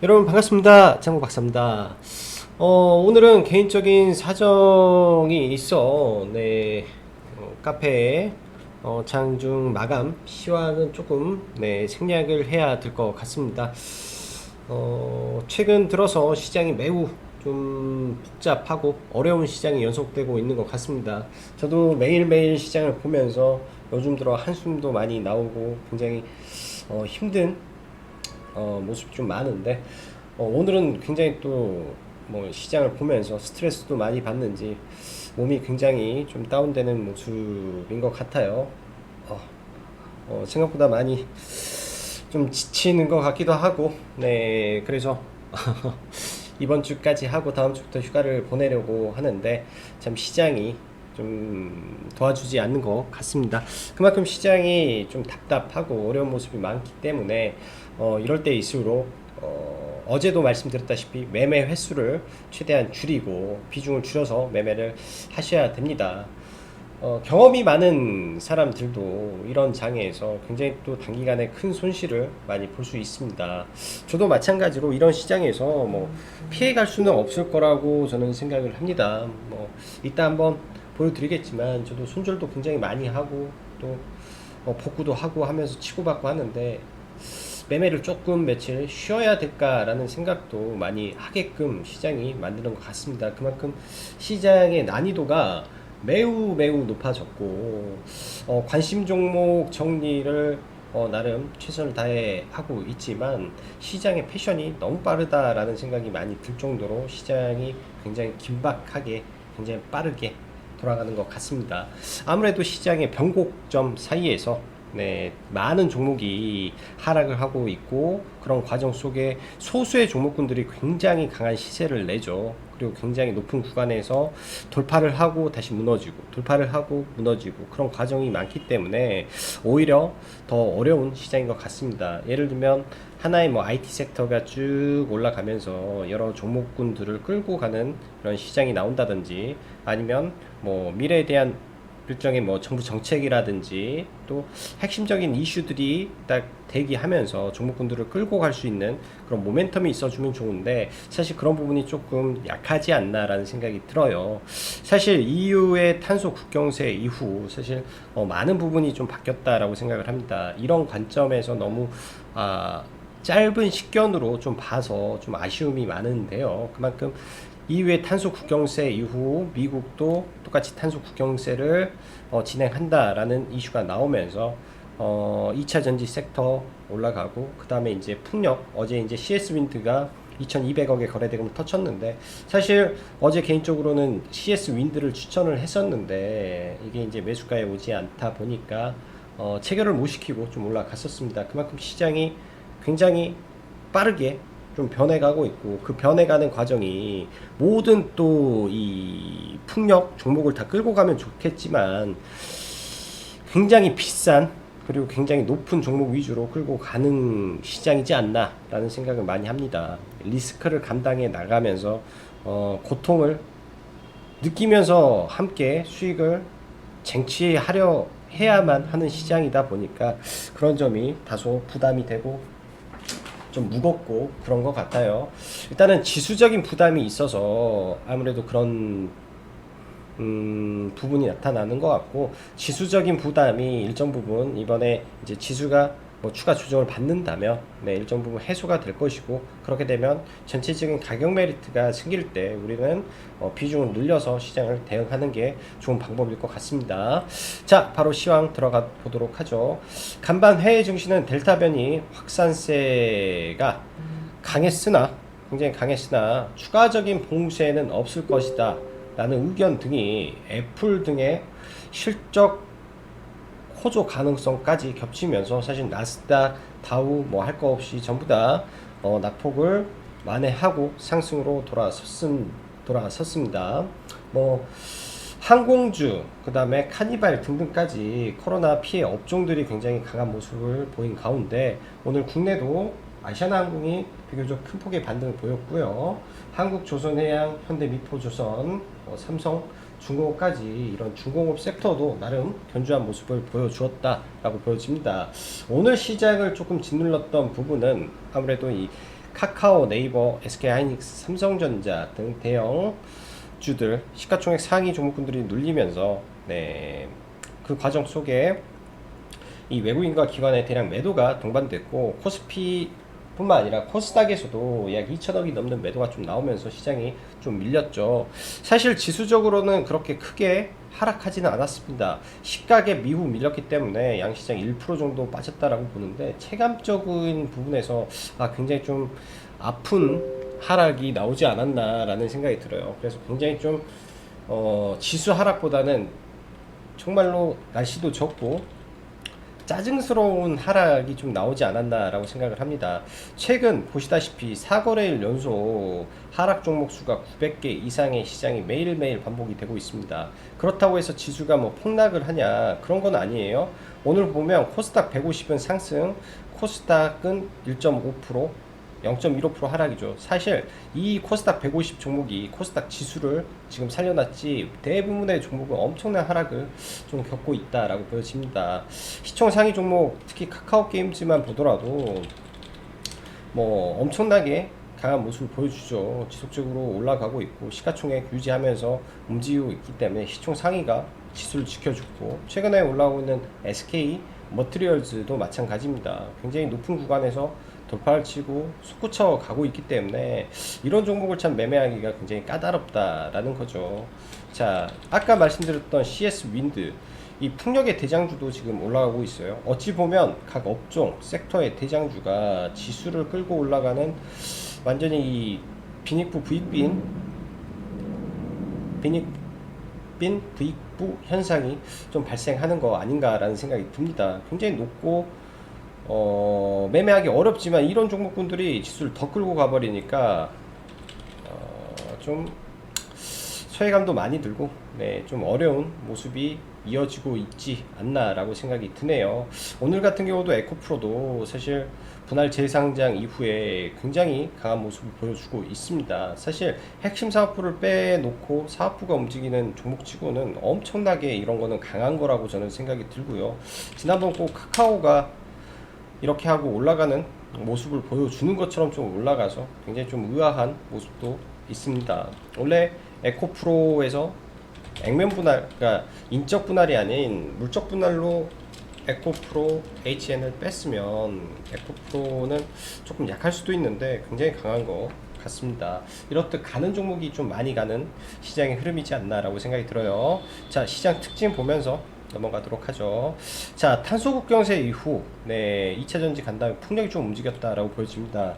여러분 반갑습니다. 장구 박사입니다. 오늘은 개인적인 사정이 있어 카페에 장중 마감 시황은 조금 생략을 해야 될 것 같습니다. 최근 들어서 시장이 매우 좀 복잡하고 어려운 시장이 연속되고 있는 것 같습니다. 저도 매일매일 시장을 보면서 요즘 들어 한숨도 많이 나오고 굉장히 힘든 모습이 좀 많은데, 오늘은 굉장히 또 뭐 시장을 보면서 스트레스도 많이 받는지 몸이 굉장히 좀 다운되는 모습인 것 같아요. 어, 생각보다 많이 좀 지치는 것 같기도 하고, 그래서 이번 주까지 하고 다음 주부터 휴가를 보내려고 하는데 참 시장이 좀 도와주지 않는 것 같습니다. 그만큼 시장이 좀 답답하고 어려운 모습이 많기 때문에 이럴 때일수록 어제도 말씀드렸다시피 매매 횟수를 최대한 줄이고 비중을 줄여서 매매를 하셔야 됩니다. 경험이 많은 사람들도 이런 장에서 굉장히 또 단기간에 큰 손실을 많이 볼 수 있습니다. 저도 마찬가지로 이런 시장에서 뭐 피해갈 수는 없을 거라고 저는 생각을 합니다. 뭐 이따 한번 보여드리겠지만 저도 손절도 굉장히 많이 하고 또 복구도 하고 하면서 치고받고 하는데 매매를 조금 며칠 쉬어야 될까라는 생각도 많이 하게끔 시장이 만드는 것 같습니다. 그만큼 시장의 난이도가 매우 매우 높아졌고 관심 종목 정리를 나름 최선을 다해 하고 있지만 시장의 패션이 너무 빠르다라는 생각이 많이 들 정도로 시장이 굉장히 긴박하게 굉장히 빠르게 돌아가는 것 같습니다. 아무래도 시장의 변곡점 사이에서 많은 종목이 하락을 하고 있고 그런 과정 속에 소수의 종목군들이 굉장히 강한 시세를 내죠. 그리고 굉장히 높은 구간에서 돌파를 하고 다시 무너지고 돌파를 하고 무너지고 그런 과정이 많기 때문에 오히려 더 어려운 시장인 것 같습니다. 예를 들면 하나의 뭐 IT 섹터가 쭉 올라가면서 여러 종목군들을 끌고 가는 그런 시장이 나온다든지 아니면 뭐 미래에 대한 일종의 뭐 정부 정책이라든지 또 핵심적인 이슈들이 딱 대기하면서 종목군들을 끌고 갈 수 있는 그런 모멘텀이 있어주면 좋은데 사실 그런 부분이 조금 약하지 않나라는 생각이 들어요. 사실 EU의 탄소 국경세 이후 사실 많은 부분이 좀 바뀌었다라고 생각을 합니다. 이런 관점에서 너무 짧은 식견으로 좀 봐서 좀 아쉬움이 많은데요. 그만큼 이후에 탄소 국경세 이후 미국도 똑같이 탄소 국경세를 진행한다라는 이슈가 나오면서 2차 전지 섹터 올라가고 그 다음에 이제 풍력 어제 이제 CS 윈드가 2,200억에 거래대금 터쳤는데 사실 어제 개인적으로는 CS 윈드를 추천을 했었는데 이게 이제 매수가에 오지 않다 보니까 체결을 못 시키고 좀 올라갔었습니다. 그만큼 시장이 굉장히 빠르게 좀 변해가고 있고 그 변해가는 과정이 모든 또 이 풍력 종목을 다 끌고 가면 좋겠지만 굉장히 비싼 그리고 굉장히 높은 종목 위주로 끌고 가는 시장이지 않나라는 생각을 많이 합니다. 리스크를 감당해 나가면서 고통을 느끼면서 함께 수익을 쟁취하려 해야만 하는 시장이다 보니까 그런 점이 다소 부담이 되고 좀 무겁고 그런 것 같아요. 일단은 지수적인 부담이 있어서 아무래도 그런 부분이 나타나는 것 같고 지수적인 부담이 일정 부분 이번에 이제 지수가 뭐 추가 조정을 받는다면 일정 부분 해소가 될 것이고 그렇게 되면 전체적인 가격 메리트가 생길 때 우리는 비중을 늘려서 시장을 대응하는 게 좋은 방법일 것 같습니다. 자, 바로 시황 들어가 보도록 하죠. 간밤 해외 증시는 델타 변이 확산세가 강했으나 굉장히 강했으나 추가적인 봉쇄는 없을 것이다 라는 의견 등이 애플 등의 실적 호조 가능성까지 겹치면서 사실 나스닥, 다우 뭐 할 거 없이 전부 다 낙폭을 만회하고 상승으로 돌아섰습니다. 뭐 항공주, 그 다음에 카니발 등등까지 코로나 피해 업종들이 굉장히 강한 모습을 보인 가운데 오늘 국내도 아시아나항공이 비교적 큰 폭의 반등을 보였고요. 한국조선해양, 현대미포조선, 삼성, 중공업까지 이런 중공업 섹터도 나름 견조한 모습을 보여주었다라고 보여집니다. 오늘 시장을 조금 짓눌렀던 부분은 아무래도 이 카카오, 네이버, SK하이닉스, 삼성전자 등 대형 주들 시가총액 상위 종목군들이 눌리면서 그 과정 속에 이 외국인과 기관의 대량 매도가 동반됐고 코스피 뿐만 아니라 코스닥에서도 약 2천억이 넘는 매도가 좀 나오면서 시장이 좀 밀렸죠. 사실 지수적으로는 그렇게 크게 하락하지는 않았습니다. 시가의 미후 밀렸기 때문에 양시장 1% 정도 빠졌다라고 보는데 체감적인 부분에서 굉장히 좀 아픈 하락이 나오지 않았나라는 생각이 들어요. 그래서 굉장히 좀 지수 하락보다는 정말로 날씨도 좁고 짜증스러운 하락이 좀 나오지 않았나라고 생각을 합니다. 최근 보시다시피 4거래일 연속 하락 종목 수가 900개 이상의 시장이 매일매일 반복이 되고 있습니다. 그렇다고 해서 지수가 뭐 폭락을 하냐 그런 건 아니에요. 오늘 보면 코스닥 150은 상승, 코스닥은 1.5%, 0.15% 하락이죠. 사실 이 코스닥 150 종목이 코스닥 지수를 지금 살려놨지 대부분의 종목은 엄청난 하락을 좀 겪고 있다라고 보여집니다. 시총 상위 종목 특히 카카오 게임즈만 보더라도 뭐 엄청나게 강한 모습을 보여주죠. 지속적으로 올라가고 있고 시가총액 유지하면서 움직이고 있기 때문에 시총 상위가 지수를 지켜주고 최근에 올라오고 있는 SK 머티리얼즈도 마찬가지입니다. 굉장히 높은 구간에서 돌파를 치고 솟구쳐 가고 있기 때문에 이런 종목을 참 매매하기가 굉장히 까다롭다라는 거죠. 자, 아까 말씀드렸던 CS 윈드 이 풍력의 대장주도 지금 올라가고 있어요. 어찌 보면 각 업종 섹터의 대장주가 지수를 끌고 올라가는 완전히 이 빈익부 부익부 현상이 좀 발생하는 거 아닌가라는 생각이 듭니다. 굉장히 높고 매매하기 어렵지만 이런 종목군들이 지수를 더 끌고 가버리니까 좀 소외감도 많이 들고 좀 어려운 모습이 이어지고 있지 않나라고 생각이 드네요. 오늘 같은 경우도 에코프로도 사실 분할 재상장 이후에 굉장히 강한 모습을 보여주고 있습니다. 사실 핵심 사업부를 빼놓고 사업부가 움직이는 종목치고는 엄청나게 이런 거는 강한 거라고 저는 생각이 들고요. 지난번 꼭 카카오가 이렇게 하고 올라가는 모습을 보여주는 것처럼 좀 올라가서 굉장히 좀 의아한 모습도 있습니다. 원래 에코프로에서 액면 분할, 그러니까 인적 분할이 아닌 물적 분할로 에코프로 HN을 뺐으면 에코프로는 조금 약할 수도 있는데 굉장히 강한 것 같습니다. 이렇듯 가는 종목이 좀 많이 가는 시장의 흐름이지 않나라고 생각이 들어요. 자, 시장 특징 보면서 넘어가도록 하죠. 자, 탄소 국경세 이후 2차 전지 간 다음에 풍력이 좀 움직였다라고 보여집니다.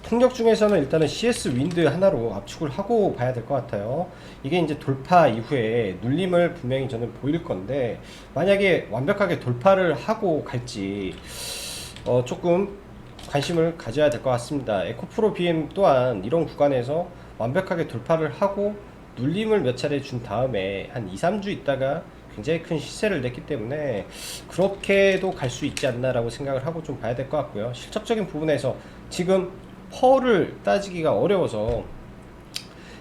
풍력 중에서는 일단은 CS 윈드 하나로 압축을 하고 봐야 될 것 같아요. 이게 이제 돌파 이후에 눌림을 분명히 저는 보일 건데 만약에 완벽하게 돌파를 하고 갈지 조금 관심을 가져야 될 것 같습니다. 에코프로 BM 또한 이런 구간에서 완벽하게 돌파를 하고 눌림을 몇 차례 준 다음에 한 2, 3주 있다가 굉장히 큰 시세를 냈기 때문에 그렇게도 갈 수 있지 않나라고 생각을 하고 좀 봐야 될 것 같고요. 실적적인 부분에서 지금 펄을 따지기가 어려워서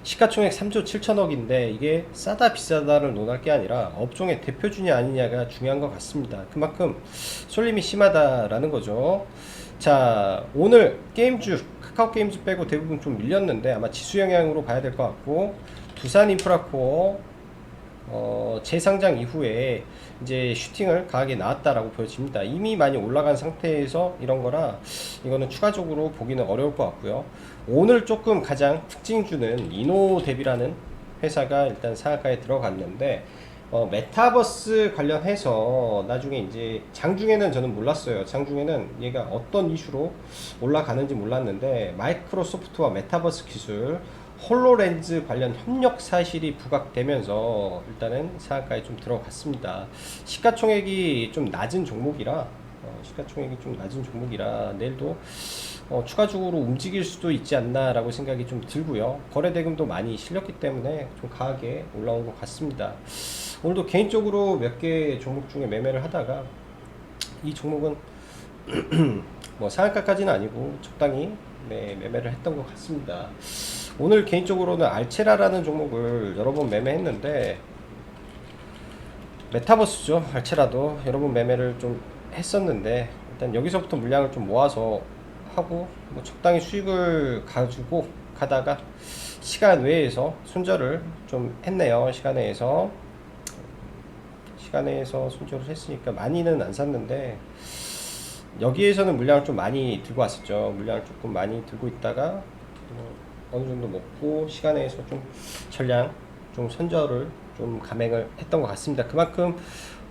시가총액 3조 7천억인데 이게 싸다 비싸다를 논할 게 아니라 업종의 대표주냐 아니냐가 중요한 것 같습니다. 그만큼 쏠림이 심하다라는 거죠. 자, 오늘 게임주 카카오 게임즈 빼고 대부분 좀 밀렸는데 아마 지수 영향으로 봐야 될 것 같고 두산 인프라코어 재상장 이후에 이제 슈팅을 강하게 나왔다라고 보여집니다. 이미 많이 올라간 상태에서 이런 거라 이거는 추가적으로 보기는 어려울 것 같고요. 오늘 조금 가장 특징주는 이노뎁이라는 회사가 일단 상한가에 들어갔는데 메타버스 관련해서 나중에 이제 장중에는 저는 몰랐어요. 장중에는 얘가 어떤 이슈로 올라가는지 몰랐는데 마이크로소프트와 메타버스 기술 홀로렌즈 관련 협력 사실이 부각되면서 일단은 상한가에 좀 들어갔습니다. 시가총액이 좀 낮은 종목이라 내일도 추가적으로 움직일 수도 있지 않나 라고 생각이 좀 들고요. 거래 대금도 많이 실렸기 때문에 좀 강하게 올라온 것 같습니다. 오늘도 개인적으로 몇 개 종목 중에 매매를 하다가 이 종목은 뭐 상한가까지는 아니고 적당히 매매를 했던 것 같습니다. 오늘 개인적으로는 알체라라는 종목을 여러 번 매매했는데 메타버스죠. 알체라도 여러 번 매매를 좀 했었는데 일단 여기서부터 물량을 좀 모아서 하고 뭐 적당히 수익을 가지고 가다가 시간 외에서 손절을 좀 했네요. 시간 외에서 손절을 했으니까 많이는 안 샀는데, 여기에서는 물량을 좀 많이 들고 왔었죠. 물량을 조금 많이 들고 있다가 어느 정도 먹고 시간 내에서 좀 전량 좀 손절을 좀 감행을 했던 것 같습니다. 그만큼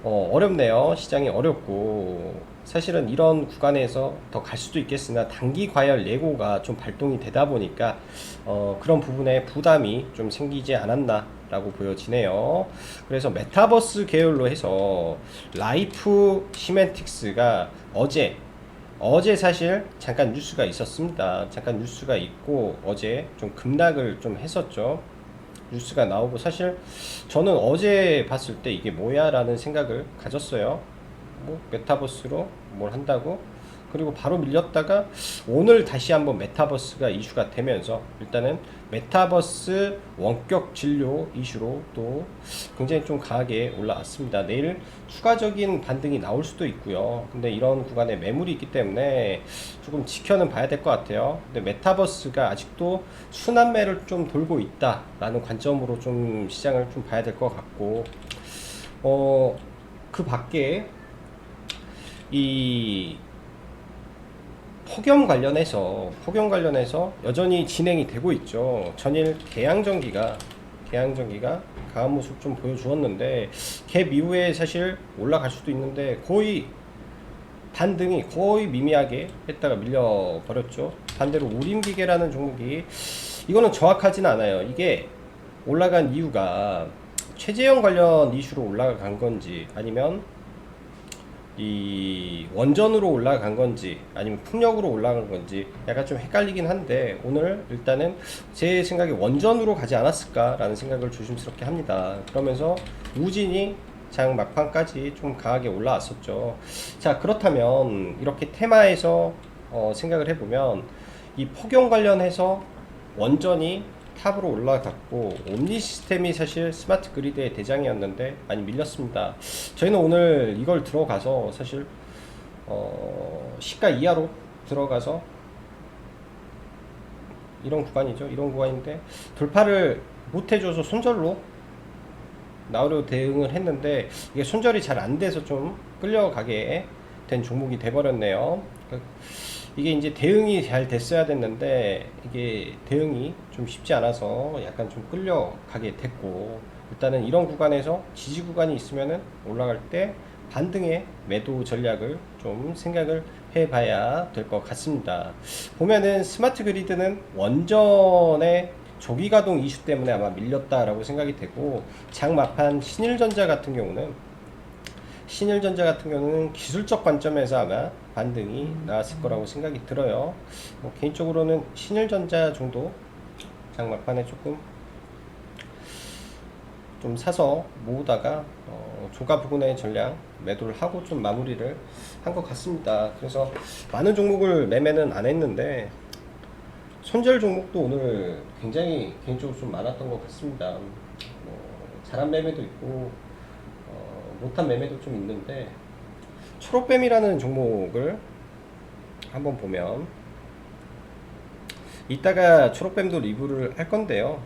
어렵네요. 시장이 어렵고, 사실은 이런 구간에서 더 갈 수도 있겠으나 단기 과열 예고가 좀 발동이 되다 보니까 그런 부분에 부담이 좀 생기지 않았나 라고 보여지네요. 그래서 메타버스 계열로 해서 라이프 시멘틱스가 어제 사실 잠깐 뉴스가 있었습니다. 잠깐 뉴스가 있고 어제 좀 급락을 좀 했었죠. 뉴스가 나오고, 사실 저는 어제 봤을 때 이게 뭐야 라는 생각을 가졌어요. 뭐 메타버스로 뭘 한다고? 그리고 바로 밀렸다가 오늘 다시 한번 메타버스가 이슈가 되면서 일단은 메타버스 원격 진료 이슈로 또 굉장히 좀 강하게 올라왔습니다. 내일 추가적인 반등이 나올 수도 있고요. 근데 이런 구간에 매물이 있기 때문에 조금 지켜는 봐야 될 것 같아요. 근데 메타버스가 아직도 순환매를 좀 돌고 있다라는 관점으로 좀 시장을 좀 봐야 될 것 같고, 그 밖에 이 폭염 관련해서 여전히 진행이 되고 있죠. 전일 개양전기가 강한 모습 좀 보여주었는데, 갭 이후에 사실 올라갈 수도 있는데 거의 반등이 거의 미미하게 했다가 밀려버렸죠. 반대로 우림기계라는 종목이, 이거는 정확하진 않아요. 이게 올라간 이유가 최재형 관련 이슈로 올라간 건지, 아니면 이 원전으로 올라간 건지, 아니면 풍력으로 올라간 건지 약간 좀 헷갈리긴 한데, 오늘 일단은 제 생각에 원전으로 가지 않았을까 라는 생각을 조심스럽게 합니다. 그러면서 우진이 장 막판까지 좀 강하게 올라왔었죠. 자, 그렇다면 이렇게 테마에서 생각을 해보면, 이 폭염 관련해서 원전이 탑으로 올라갔고, 옴니 시스템이 사실 스마트 그리드의 대장이었는데 많이 밀렸습니다. 저희는 오늘 이걸 들어가서 사실 시가 이하로 들어가서 이런 구간이죠. 이런 구간인데 돌파를 못 해줘서 손절로 나오려 대응을 했는데, 이게 손절이 잘 안 돼서 좀 끌려가게 된 종목이 돼버렸네요. 이게 이제 대응이 잘 됐어야 됐는데, 이게 대응이 좀 쉽지 않아서 약간 좀 끌려가게 됐고, 일단은 이런 구간에서 지지 구간이 있으면은 올라갈 때 반등의 매도 전략을 좀 생각을 해봐야 될 것 같습니다. 보면은 스마트 그리드는 원전의 조기 가동 이슈 때문에 아마 밀렸다라고 생각이 되고, 장마판 신일전자 같은 경우는 기술적 관점에서 아마 반등이 나왔을 거라고 생각이 들어요. 개인적으로는 신일전자 정도 장막판에 조금 좀 사서 모으다가 조가 부근의 전량 매도를 하고 좀 마무리를 한 것 같습니다. 그래서 많은 종목을 매매는 안 했는데, 손절 종목도 오늘 굉장히 개인적으로 좀 많았던 것 같습니다. 잘한 매매도 있고 못한 매매도 좀 있는데, 초록뱀이라는 종목을 한번 보면, 이따가 초록뱀도 리뷰를 할 건데요.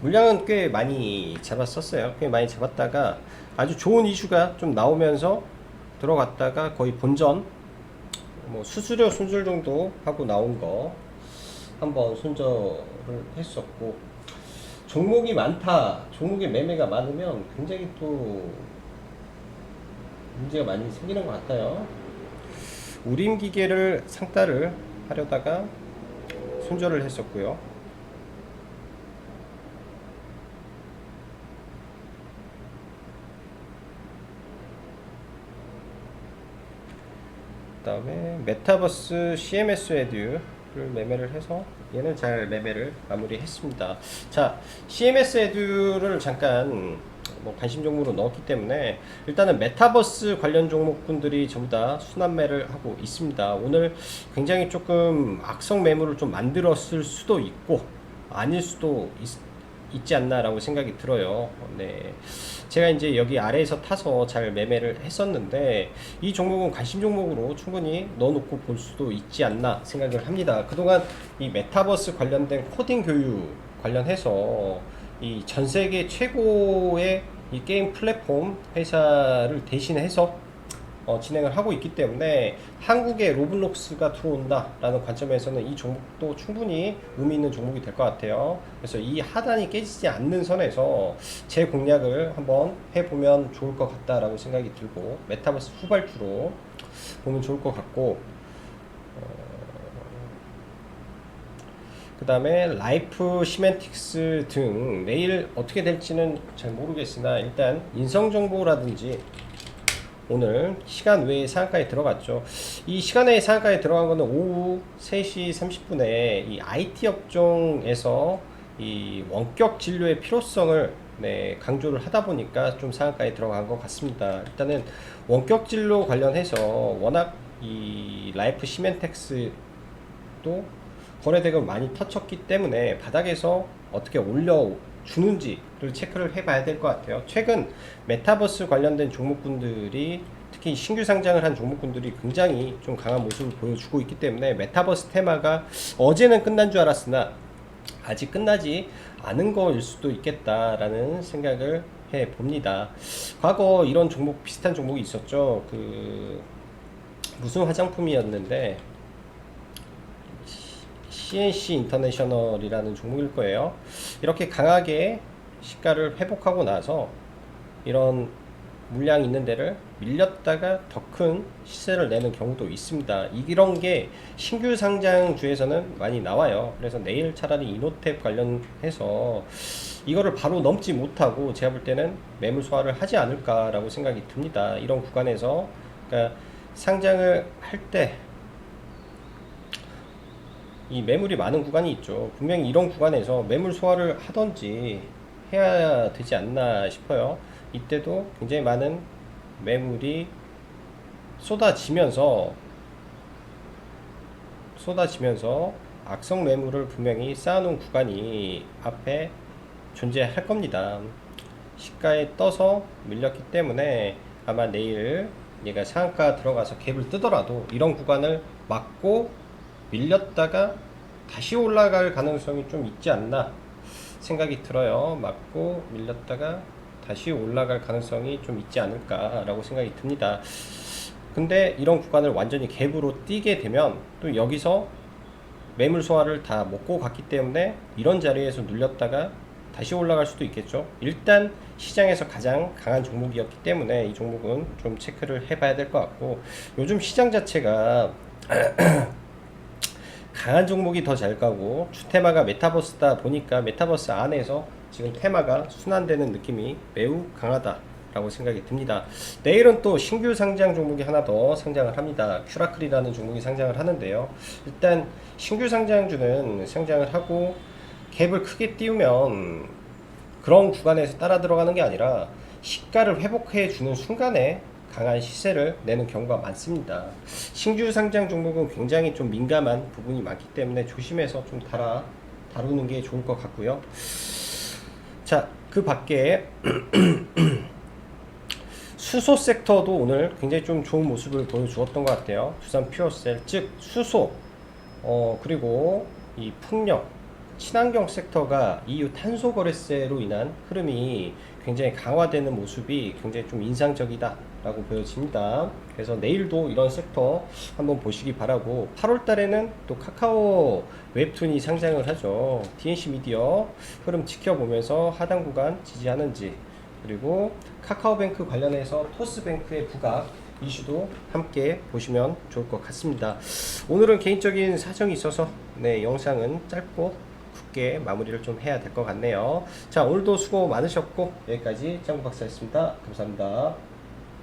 물량은 꽤 많이 잡았었어요. 꽤 많이 잡았다가 아주 좋은 이슈가 좀 나오면서 들어갔다가 거의 본전 뭐 수수료 손절 정도 하고 나온 거 한번 손절을 했었고, 종목이 많다, 종목의 매매가 많으면 굉장히 또 문제가 많이 생기는 것 같아요. 우림기계를 상따를 하려다가 손절을 했었고요. 그 다음에 메타버스 CMS 에듀를 매매를 해서 얘는 잘 매매를 마무리했습니다. 자, CMS 에듀를 잠깐 관심 종목으로 넣었기 때문에, 일단은 메타버스 관련 종목군들이 전부 다 순환매를 하고 있습니다. 오늘 굉장히 조금 악성 매물을 좀 만들었을 수도 있고 아닐 수도 있지 않나라고 생각이 들어요. 네. 제가 이제 여기 아래에서 타서 잘 매매를 했었는데 이 종목은 관심 종목으로 충분히 넣어놓고 볼 수도 있지 않나 생각을 합니다. 그동안 이 메타버스 관련된 코딩 교육 관련해서 이 전 세계 최고의 이 게임 플랫폼 회사를 대신해서 진행을 하고 있기 때문에 한국에 로블록스가 들어온다라는 관점에서는 이 종목도 충분히 의미 있는 종목이 될 것 같아요. 그래서 이 하단이 깨지지 않는 선에서 제 공략을 한번 해보면 좋을 것 같다라고 생각이 들고 메타버스 후발주로 보면 좋을 것 같고 그 다음에 라이프 시멘틱스 등 내일 어떻게 될지는 잘 모르겠으나 일단 인성정보라든지 오늘 시간 외에 상한가에 들어갔죠. 이 시간 외에 상한가에 들어간 거는 오후 3시 30분에 이 IT 업종에서 이 원격 진료의 필요성을 강조를 하다 보니까 좀 상한가에 들어간 것 같습니다. 일단은 원격 진료 관련해서 워낙 이 라이프 시멘텍스도 거래대금 많이 터쳤기 때문에 바닥에서 어떻게 올려주는지를 체크를 해봐야 될 것 같아요. 최근 메타버스 관련된 종목군들이 특히 신규 상장을 한 종목군들이 굉장히 좀 강한 모습을 보여주고 있기 때문에 메타버스 테마가 어제는 끝난 줄 알았으나 아직 끝나지 않은 거일 수도 있겠다라는 생각을 해 봅니다. 과거 이런 종목 비슷한 종목이 있었죠. 그 무슨 화장품이었는데 CNC 인터내셔널이라는 종목일 거예요. 이렇게 강하게 시가를 회복하고 나서 이런 물량 있는 데를 밀렸다가 더 큰 시세를 내는 경우도 있습니다. 이런 게 신규 상장주에서는 많이 나와요. 그래서 내일 차라리 이노텍 관련해서 이거를 바로 넘지 못하고 제가 볼 때는 매물 소화를 하지 않을까라고 생각이 듭니다. 이런 구간에서 그러니까 상장을 할때 이 매물이 많은 구간이 있죠. 분명히 이런 구간에서 매물 소화를 하던지 해야 되지 않나 싶어요. 이때도 굉장히 많은 매물이 쏟아지면서 악성 매물을 분명히 쌓아놓은 구간이 앞에 존재할 겁니다. 시가에 떠서 밀렸기 때문에 아마 내일 얘가 상한가 들어가서 갭을 뜨더라도 이런 구간을 막고 밀렸다가 다시 올라갈 가능성이 좀 있지 않나 생각이 들어요. 맞고 밀렸다가 다시 올라갈 가능성이 좀 있지 않을까 라고 생각이 듭니다. 근데 이런 구간을 완전히 갭으로 뛰게 되면 또 여기서 매물 소화를 다 먹고 갔기 때문에 이런 자리에서 눌렸다가 다시 올라갈 수도 있겠죠. 일단 시장에서 가장 강한 종목이었기 때문에 이 종목은 좀 체크를 해봐야 될 것 같고, 요즘 시장 자체가 강한 종목이 더 잘 가고 주테마가 메타버스다 보니까 메타버스 안에서 지금 테마가 순환되는 느낌이 매우 강하다라고 생각이 듭니다. 내일은 또 신규 상장 종목이 하나 더 상장을 합니다. 큐라클이라는 종목이 상장을 하는데요. 일단 신규 상장주는 상장을 하고 갭을 크게 띄우면 그런 구간에서 따라 들어가는 게 아니라 시가를 회복해 주는 순간에 강한 시세를 내는 경우가 많습니다. 신규 상장 종목은 굉장히 좀 민감한 부분이 많기 때문에 조심해서 좀 다루는 게 좋을 것 같고요. 자, 그 밖에 수소 섹터도 오늘 굉장히 좀 좋은 모습을 보여주었던 것 같아요. 두산 퓨어셀, 즉 수소, 그리고 이 풍력, 친환경 섹터가 EU 탄소 거래세로 인한 흐름이 굉장히 강화되는 모습이 굉장히 좀 인상적이다 라고 보여집니다. 그래서 내일도 이런 섹터 한번 보시기 바라고, 8월 달에는 또 카카오 웹툰이 상장을 하죠. DNC 미디어 흐름 지켜보면서 하단 구간 지지하는지, 그리고 카카오뱅크 관련해서 토스뱅크의 부각 이슈도 함께 보시면 좋을 것 같습니다. 오늘은 개인적인 사정이 있어서 영상은 짧고 굵게 마무리를 좀 해야 될 것 같네요. 자, 오늘도 수고 많으셨고 여기까지 짱구 박사였습니다. 감사합니다.